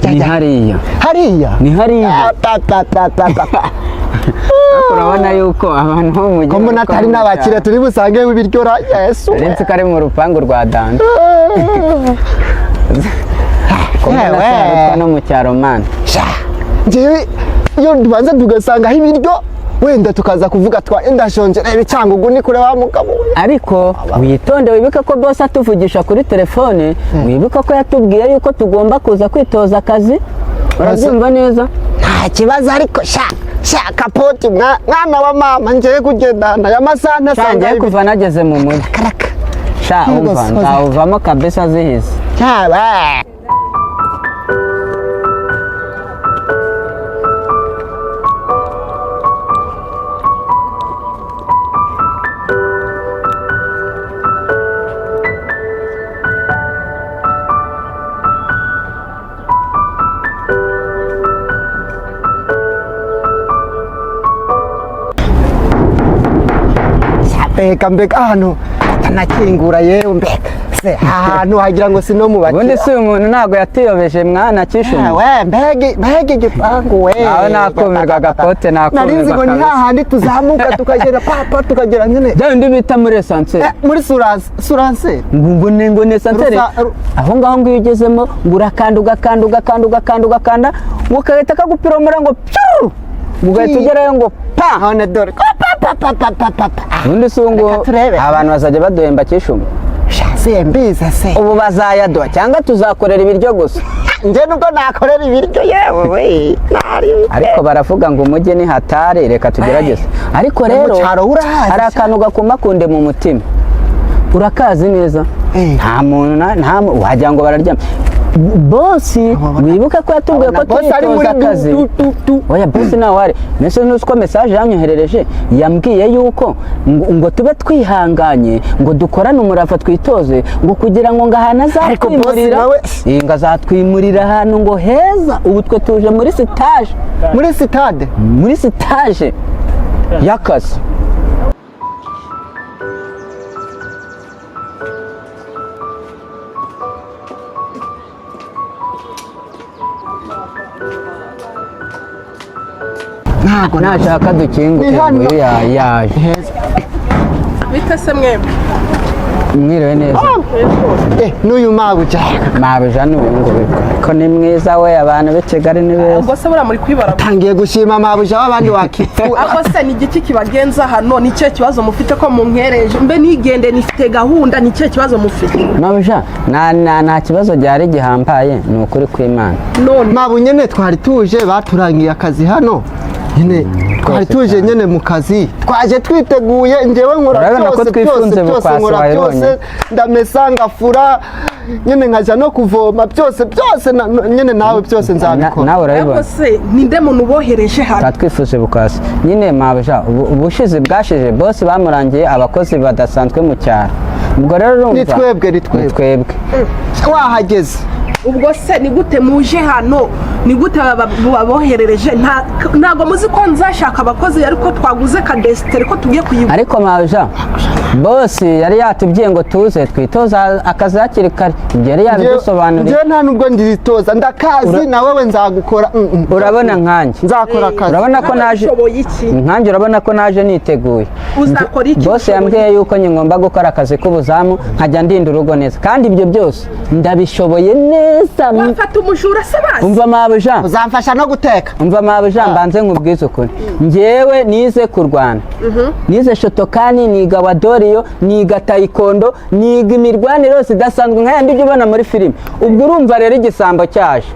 ni hariya ni hariya urabona yuko abantu bo mu gihugu ko mbona atari n'abakire turi busange ibiryo Yesu uretse ko ari mu rupangu rwa danda ko mbona no mu cyaro mani njyewe iyo dubanza tugasangaho ibiryo wenda tukaza kuvuga ndashonje reba Cyangugu ni kure wa mugabo ariko witonde wibuke ko boss atuvugisha kuri telefone wibuke ko yatubwiye yuko tugomba kuza kwitoza akazi urabyumva neza nta kibazo ariko shaka poti mwana wa mama ngiye kugendana ya masaha ngiye kuva nageze mu mujyi umva nzawuvamo kabisa zihise mbega hano atanakingura yewe mbega se ahantu hagira ngo si no mu bakira ubundi si umuntu ntabwo yatuyobeje mwana cyishimo mbega igipangu we nawe nakumirwa agapote nakumirwa narinzi ngo ni hahandi tuzamuka tukagera papa tukagera nyine bya bindi bita muri esanseri muri suranse ngo ni esanseri aho ngaho ngo iyo ugezemo ngo urakanda ugakanda ngo kagahita kagupiromora ngo pyu ugahita ugerayo ngo pa none dore ubundi si ngo abantu bazajya baduhemba cyishimo mbiza se ubu bazayaduha cyangwa tuzakorera ibiryo gusa njye nubwo nakorera ibiryo yewe ariko baravuga ngo umujyi ni hatari reka tugerageze ariko rero hari akantu gakumakunde mu mutima urakazi neza nta muntu wagira ngo bararyama bosi wibuka ko yatubwiye ko turitoza akazi oya bosi nawe wari mbese nuzi ko mesaje yanyoherereje yambwiye yuko ngo tube twihanganye ngo dukorane umurava twitoze ngo kugira ngo ahantu azatwimurira ngo azatwimurira ahantu ngo heza ubu twe tuje muri sitaje y'akazi ntabwo nashaka dukinguke uyu yaje bita se mwebwe mwiriwe neza n'uyu mabuja ni uyu nguyu ko ni mwiza we abantu b'i Kigali ni beza ubwo se buriya muri kwibara tangiye gushima mabuja w'abandi wakifu ako se ni igiki kibagenza hano ni cyo kibazo mufite ko munkereje mbe nigende nifite gahunda ni cyo kibazo mufite mabuja nta kibazo byari gihambaye ni ukuri kw'Imana none mabu nyene twari tuje baturangiye akazi hano nyine twari tuje nyene mu kazi twaje twiteguye njyewe nkora byose ndamesa ngafura nyene nkaja no kuvoma byose nyene nawe byose nzabikora nawe urabibona ariko se ninde muntu bohereje hano twifuje bukasi nyine mabuja ubushize bwashije boss bamurangiye abakozi badasanzwe mu cyaro ubwo rero urumva ni twebwe wahageze ubwo se ni gute muje hano ni gute baboherereje ntabwo muzi ko nzashaka abakozi ariko twaguze kadesitere ko tugiye kuyigura ariko mabuja boss yari yatubwiye ngo tuze twitoza akazi hakiri kare ibyo yari yabidusobanuriye njye nta nubwo nditoza ndakazi na wewe nzagukora urabona nkanjye nzakora akazi urabona ko naje nkanjye urabona ko naje niteguye uzakora iki boss yambwiye yuko ngomba gukora akazi k'ubuzamu nkajya ndinda urugo neza kandi ibyo byose ndabishoboye neza wafata umujura se basi umva mabuja uzamfasha no guteka umva mabuja mbanze nkubwize ukuri njyewe nize kurwana nize shotokani niga wadoriyo niga taekwondo niga imirwanire yose idasanzwe nk'ayandi ujya ubona muri filime ubwo urumva rero igisambo cyaje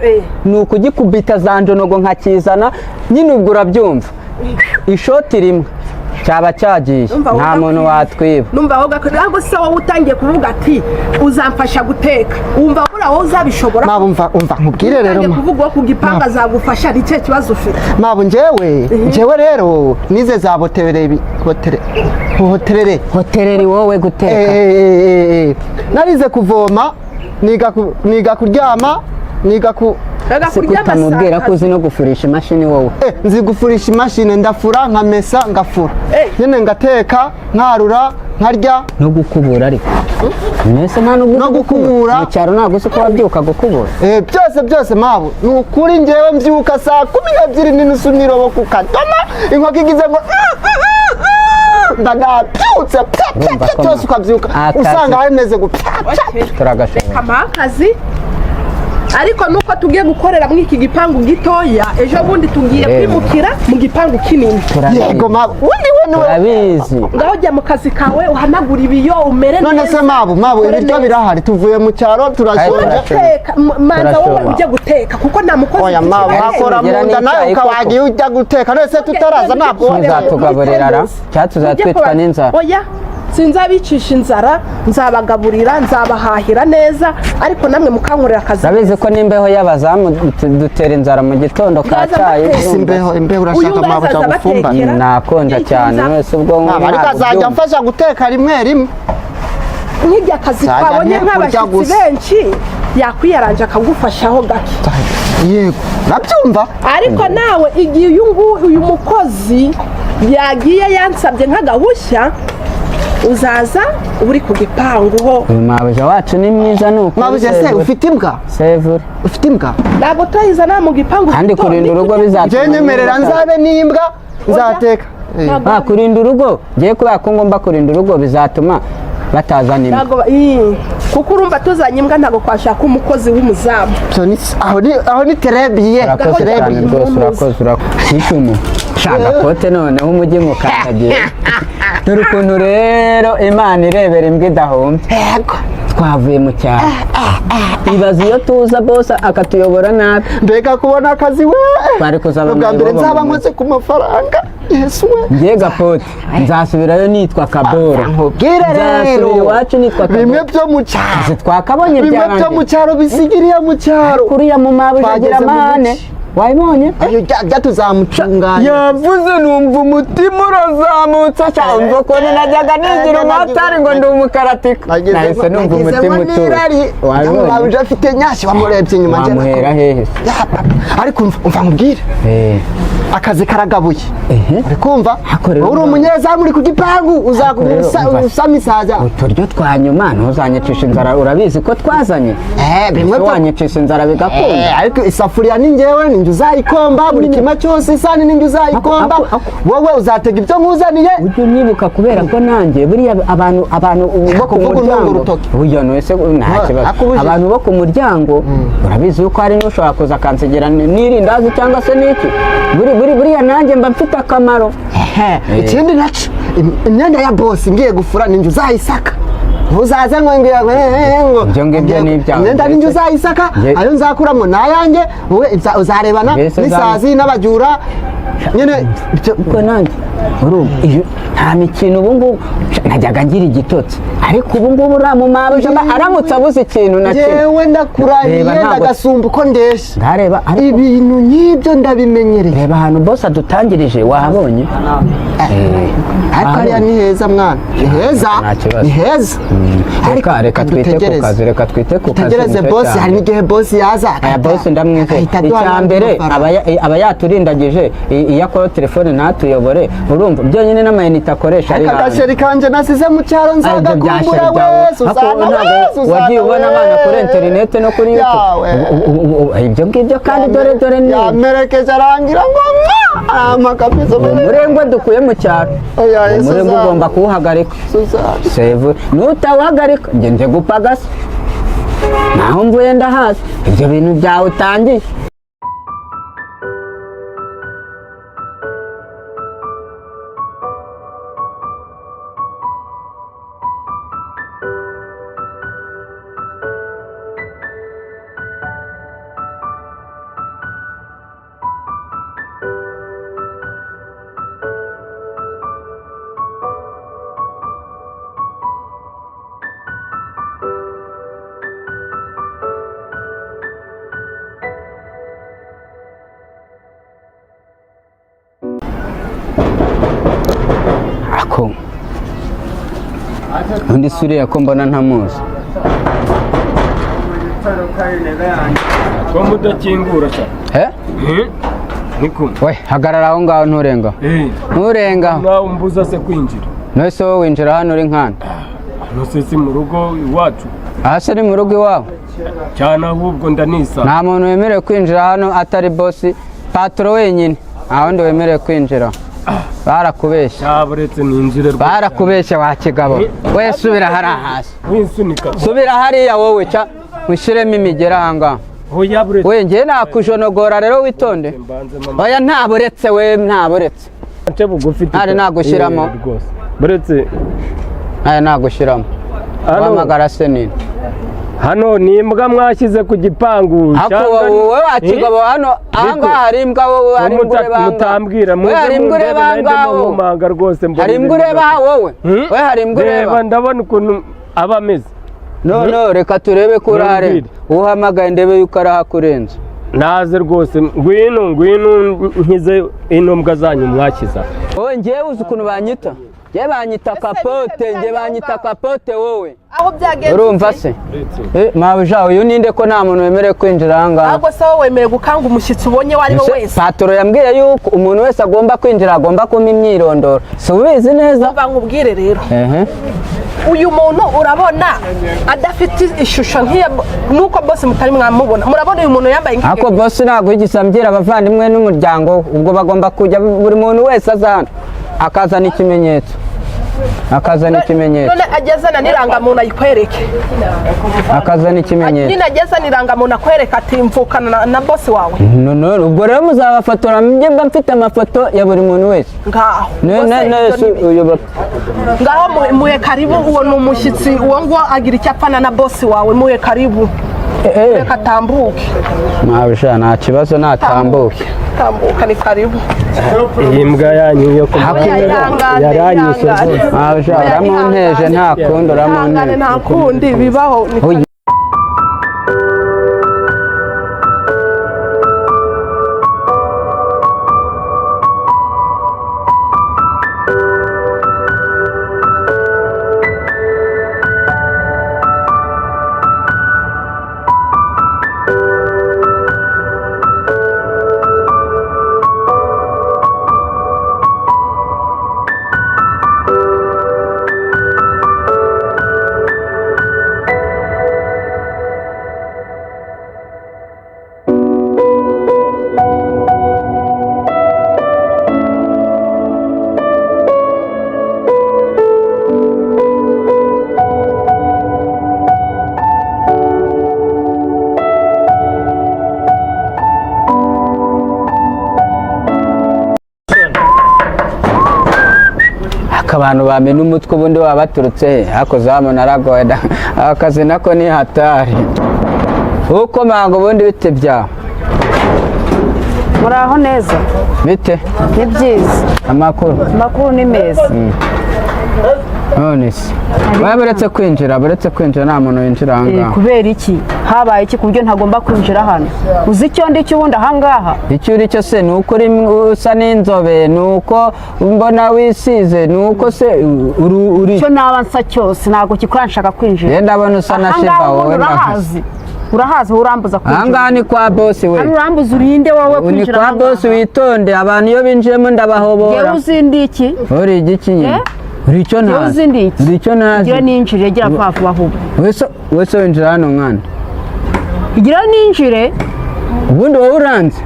ni ukugikubita za njonogo nkakizana nyine ubwo urabyumva ishoti rimwe cyaba cyagiye nta muntu watwiba numva ahubwo ntabwo se wowe utangiye kuvuga ati uzamfasha guteka wumva wowe uzabishobora umva nkubwire rero kuvuga ko kugipanga azagufasha ni cyo kibazo ufite mabu njyewe rero nize za hoterere wowe guteka narize kuvoma niga kuryama niga ku kutamubwira ko uzi no gufurisha imashini wowe nzi gufurisha imashini ndafura nkamesa ngafura nyine ngateka nkarura nkarya no gukubura ariko mwese nta no gukubura mu cyaro ntabwo uzi ko wabyuka gukubura byose mabu ni ukuri njyewe mbyuka saa 12 n'inusu nirobo ku kadoma inkoko igize ngo ndagabyutse cyose ukabyuka usanga hameze gupfa turagashobora akazi ariko nuko tugiye gukorera muri iki gipangu gitoya ejo bundi tugiye kwimukira mu gipangu kinini yego mabu turabizi ngaho jya mu kazi kawe uhanagura ibiyo umere neza none se mabu ibiryo birahari tuvuye mu cyaro turashonje manza wowe ujye guteka kuko nta mukozi oya mabu hakora mu nda nawe ukawagiye ujya guteka none se tutaraza ntabwo tuzatugaburira ra cyangwa tuzatwitwa n'inzara oya sinzabicisha inzara nzabagaburira nzabahahira neza ariko namwe mukankorera akazi urabizi ko n'imbeho y'abazamu dutera inzara mu gitondo ka cyayi imbeho urashaka mabu cyagufumba nakonja cyane wese ubwo ariko azajya mfasha guteka rimwe nk'irya akazi twabonye nk'abashyitsi benshi yakwiyaranje akagufashaho gake yego nabyumva ariko nawe igihe uyu mukozi yagiye yansabye nk'agahushya uzaza uri ku gipangu ho uyu mabuja wacu ni mwiza nuko mabuja se ufite imbwa sevure ufite imbwa ntabwo tuyizana mu gipangu kandi kurinda urugo bizatuma nyemerera nzabe n'imbwa nzateka kurinda urugo ngiye kubera ko ngomba kurinda urugo bizatuma batazana imbwa kuko urumva tuzanye imbwa ntabwo kwashaka umukozi w'umuzamu aho ni terebiye urakoze n'icumu shaka kote noneho umujyi mukandagiye dore ukuntu rero imana irebera imbwa idahombye twavuye mu cyaro ibaza iyo tuza bose akatuyobora nabi mbega kubona akazi we bari kuzaba ubwa mbere nzaba nkoze ku mafaranga yesu we ngiye gapote nzasubirayo nitwa kaboro nkubwire rero iwacu nitwa kaboro bimwe byo mu cyaro twakabonye bimwe byo mu cyaro bisigiriye mu cyaro kuriya mu mabuja agira amahane wayibonye ayo jya tuzamucunganya yavuze numva umutima urazamutse cyane ko najyaga nigira umwatari ngo ndi umukaratika nahise numva umutima utuje wabibonye afite nyashyi wamurebye inyuma wamuhera hehe ariko umva nkubwire akazi karagabuye uri kumva uri umunyezamu uri ku gipangu uzagusama isaza uturyo twa nyuma ntuzanyicisha inzara urabizi ko twazanye bimwe wanyicisha inzara bigakunda ariko isafuriya ni njyewe ninjye uzayikomba buri kimwe cyose isani ninjye uzayikomba wowe uzatega ibyo nkuzaniye ujye unyibuka kubera ko nanjye buriya abantu bo ku muryango burya wese nta kibazo abantu bo ku muryango urabizi yuko hari n'ushobora kuza akansigira n'irindazi cyangwa se n'iki buriya nanjye mba mfite akamaro ikindi nacyo imyenda ya bosi ngiye gufura ninjye uzayisaka ntuzaze ngo ibyo ngibyo ni ibyawe imyenda ninjye uzayisaka ayo nzakuramo ni ayanjye wowe uzarebana n'isazi n'abajura nyine ubwo nanjye nta mikino ubu ngubu najyaga ngira igitotsi ariko ubu ngubu uriya mu mabuja aramutse abuze ikintu na kimwe yewe ndakurahiye ndagasumba uko ndeshya ndareba ibintu nk'ibyo ndabimenyereye reba ahantu bose adutangirije wahabonye ariko hariya ni heza mwana ni heza ni heza reka twite ku kazi tegereze bosi hari n'igihe bosi yaza aya bosi ndamwizeye icya mbere aba yaturindagije iyo akora telefone ntatuyobore urumva byonyine n'amayinite akoresha ariko agasheri kanjye nasize mu cyaro nzagakumbura wese wagiye ubona abana kuri interinete no kuri youtube ibyo ngibyo kandi dore ni yamerekeje arangira ngo umurengwe dukuye mu cyaro umurengwe ugomba kuwuhagarika sevu nutawuhagarika nge gupagasa naho mvuye ndahazi ibyo bintu byawe utangiye undi suriya ko mbona ntamuzi ko mudakingura cyane we hagarara aho ngaho nturengaho nawe mbuza se kwinjira Nose wowe winjira hano uri nkana. Nose si mu rugo iwacu. Aha se ni mu rugo iwawe? Cyane ahubwo ndanisa. Nta muntu wemerewe kwinjira hano atari boss patro wenyine. Nta wundi wemerewe kwinjira. Barakubeshya. Yaburetse ninjire rwose. Barakubeshya wa kigabo. We subira hari hasi. Winsunika. Subira hariya wowe ca wishiremo imigera hanga. Hoya buretse. We ngiye nakujonogora rero witonde. Oya ntaburetse we ntaburetse. Nce bugufi. Ari nagushiramo. Buretse. Aya nagushiramo. Wamagara se nini? Hano ni imbwa mwashyize ku gipangu. Wowe wakigabo hano ahanga hari imbwa wowe hari imbwa ureba mutambwira muze hari imbwa ureba ngaho mumanga rwose mbona hari imbwa ureba wowe we hari imbwa ureba ndabona ukuntu aba ameze. No reka turebe ko urare uhamagaye ndebe yuko arahakurenza naze rwose ngwino nkize ino mbwa zanyu mwakiza. Wowe ngiye uzi ukuntu banyita ngiye banyita kapote wowe aho byagenze urumva se mabuja uyu ninde ko nta muntu wemerewe kwinjira ahangaha? Ahubwo se wowe wemerewe gukanga umushyitsi ubonye uwo ari we wese? Patoro yambwiye yuko umuntu wese agomba kwinjira agomba kuma imyirondoro. Si ubizi neza? Nkubwire rero uyu muntu urabona adafite ishusho nk'iya nuko boss mutari mwamubona. Murabona uyu muntu yambaye nk'iyo. Ako boss ntabwo yigisambira abavandimwe n'umuryango ubwo bagomba kujya buri muntu wese azana akazana ikimenyetso. None agezana n'irangamuntu ayikwereke. Akazana ikimenyetso. Nyine agezana irangamuntu akwereka ati mvukana na boss wawe. No ubwo rero muzabafotora mbe mfite amafoto ya buri muntu wese. Ngaho. Ngaho muhe karibu uwo ni umushyitsi uwo ngo agira icyapfana na boss wawe muhe karibu. Reka tambuke. Mabisha nta kibazo natambuke. Tambuka ni karibu. Iyi mbwa yanyu yo yaranyishe rwose. Mabisha uramunteje nta kundi uramunteje. Nta kundi bibaho. abantu bamena umutwe ubundi waba baturutse hakoze hamwe aragoye akazi nako ni hatari uko mango ubundi bite byawe muraho neza bite ni byiza amakuru ni meza none se baretse kwinjira nta muntu winjira ahangaha kubera iki habaye iki ku buryo ntagomba kwinjira hano uzi icyo ndi cyo ubundi ahangaha icyo uri cyo se ni uko usa n'inzobe ni uko mbona wisize ni uko se uri icyo naba nsa cyose ntabwo kikora nshaka kwinjira yenda abona usa na Sheba wowe urahazi urambuza kwinjira ahangaha ni kwa boss we urambuza urinde wowe kwinjira ni kwa boss witonde abantu iyo binjiyemo ndabahobora yewe uzindi iki uri igiki nyine uri icyo ntazi uri icyo ntazi gira ninjire gira pafu bahubwo wese winjira hano mwana gira ninjire ubundi wowe uranze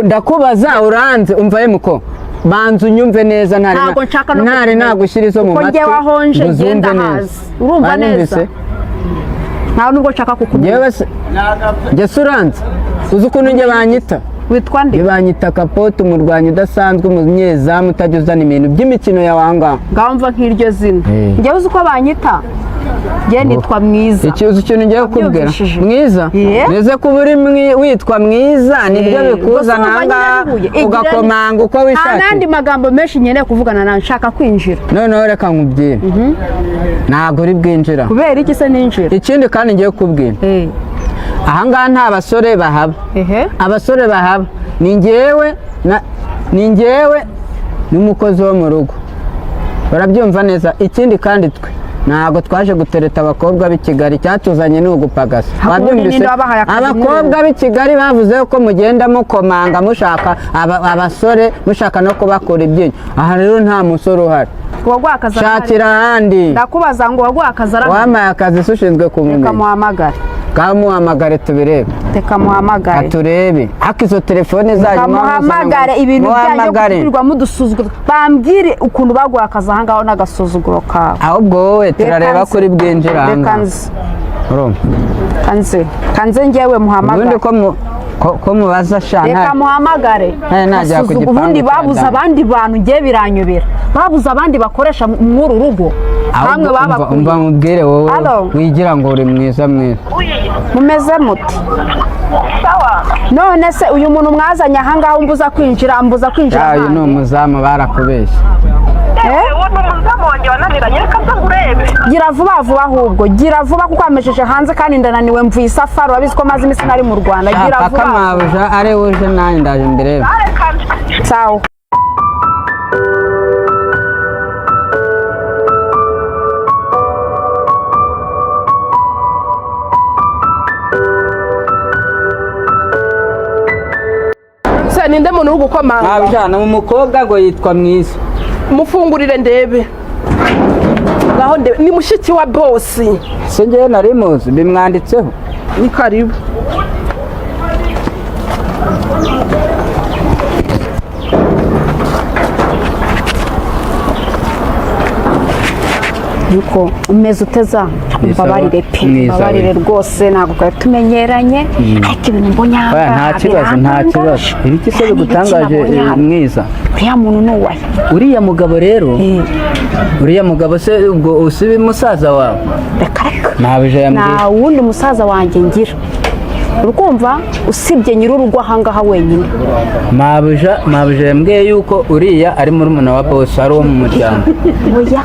ndakubaza uranze umva muko banza unyumve neza ntari nagushyira izo mu matwi uzumve neza urumva neza ntawe nubwo nshaka kukubwira njye se uranze uzi ukuntu njye banyita witwa nde banyita kapote umurwanyi udasanzwe umunyezamu utajya uzana ibintu by'imikino yawe ahangaha ngaho mva nk'iryo zina njyewe uzi uko banyita njye nitwa mwiza uzi ikintu ngiye kukubwira mwiza neze kuba uri witwa mwiza nibyo bikuzana ahangaha ugakomanga uko wishakiye nta n'andi magambo menshi nkeneye kuvugana nawe nshaka kwinjira noneho reka nkubwire ntabwo uri bwinjira kubera iki se ninjira ikindi kandi ngiye kukubwira ahangaha nta basore bahaba abasore bahaba ni njyewe n'umukozi wo mu rugo barabyumva neza ikindi kandi twe ntabwo twaje gutereta abakobwa b'i Kigali, cyatuzanye ni ugupagasa. Wabyumvise? Abakobwa b'i Kigali bavuze ko mugenda mukomanga mushaka abasore mushaka no kubakura ibyinyo. Aha rero nta musore uhari. Shakira ahandi. Ndakubaza ngo waguha akazi arahari. Wamaye akazi ushinzwe kumumenya. Kamuhamagare. Kamuhamagare tubirebe. Kamuhamagare. Aturebe. Haka izo telefone zanyu kamuhamagare ibintu byanyu kurirwa mudusuzugura. Bambwire ukuntu baguha akazi aha ngaho n'agasuzuguro kawe. Ahubwo wowe turareba kuri bwinjira aha ngaha. Kanze njyewe muhamagare. Ko mubaza shana. Reka muhamagare. Najya ku gipangu. Ubundi babuze abandi bantu ngiye biranyobera. Babuze abandi bakoresha muri rugo. Hamwe babakuye. Umva mubwire wowe wigira ngo uri mwiza. Mumeze muti. Sawa. None se uyu muntu mwazanye aha ngaho umbuza kwinjira. Uyu ni umuzamu barakubeshya. Gira vuba vuba ahubwo. Gira vuba kuko amesheje hanze kandi ndananiwe mvuye isafari wabizi ko maze imisi nari mu Rwanda. Gira vuba. Akamabuja are uje nani ndaje mbere. Sawa. Ninde muntu uri gukomanga? Nabijana mu mukobwa ngo yitwa Mwiza. Mufungurire ndebe. Ngaho ndebe ni mushiki wa boss. Se ngiye nari muzi bimwanditseho. Ni karibu. Yuko umeze uteza mbabarire pe mbabarire rwose ntabwo twari tumenyeranye ariko ibintu mbonyanga nta kibazo ibiki se bigutangaje Mwiza uriya muntu ni uwahe uriya mugabo rero uriya mugabo se ubwo usibe musaza wawe reka nabije yambwiye nta wundi musaza wanjye ngira urukumva usibye nyir'urugo ahangaha wenyine mabuje yambwiye yuko uriya ari murumuna wa boss ari wo mu muryango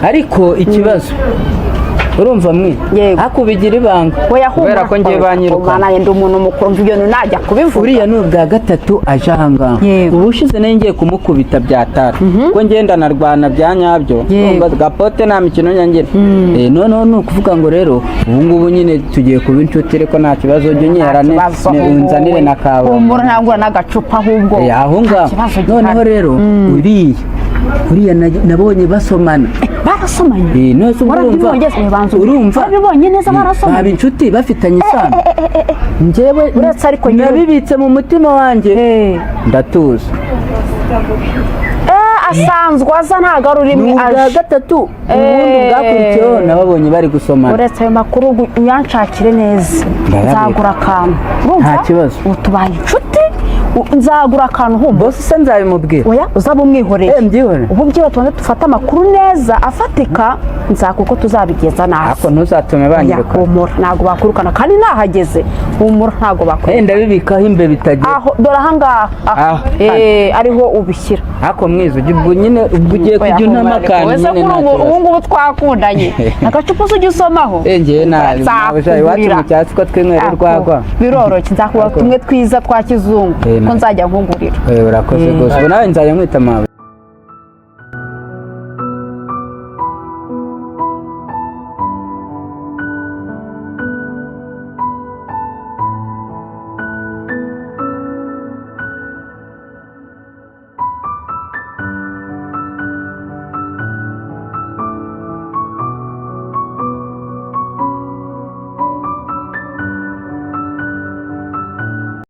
ariko ikibazo urumva mwe akubigira ibanga kubera ko ngiye banyiruka naye ndi umuntu mukuru mvuye najya kubivuga uriya ni ubwa gatatu aje ahangaha ubushize nayo ngiye kumukubita byatara ko ngenda narwana bya nyabyo umva gapote nta mikino nyangira noneho ni ukuvuga ngo rero ubu ngubu nyine tugiye kuba inshuti ariko nta kibazo ujye unyerane unzanire na kawa umura ntangura n'agacupa ahubwo aho ngaho noneho rero uriya nabonye basomana barasomanye nose urumva babibonye neza barasomanye baba inshuti bafitanye isano njyewe uretse ariko nabibitse mu mutima wanjye ndatuza asanzwe aza ntago ari ururimi ubwa gatatu ubundi bwakurikiyeho nababonye bari gusomana uretse ayo makuru uyanshakire neza nzagura akantu nta kibazo ubu tubaye inshuti nzagura akantu humva bose se nzabimubwira oya uzaba umwihoreye mbyihore ubu byiwe tubanze dufate amakuru neza afatika nzakuko tuzabigeza nawe ariko ntuzatume banyiruka humura ntabwo bakurukana kandi nahageze humura ntabwo bakurukana ndabibikaho imbe bitagira aho dore ahangaha ariho ubishyira ariko Mwiza ubwo nyine ubwo ugiye kujya unama akantu nyine ubu ngubu twakundanye agacupa ujya usomaho ngewe nawe iwacu mu cyatsi ko twinywera urwagwa biroroshye nzakuba tumwe twiza twa kizungu ko nzajya nkugurira urakoze rwose ubu nawe nzajya nkwita mawe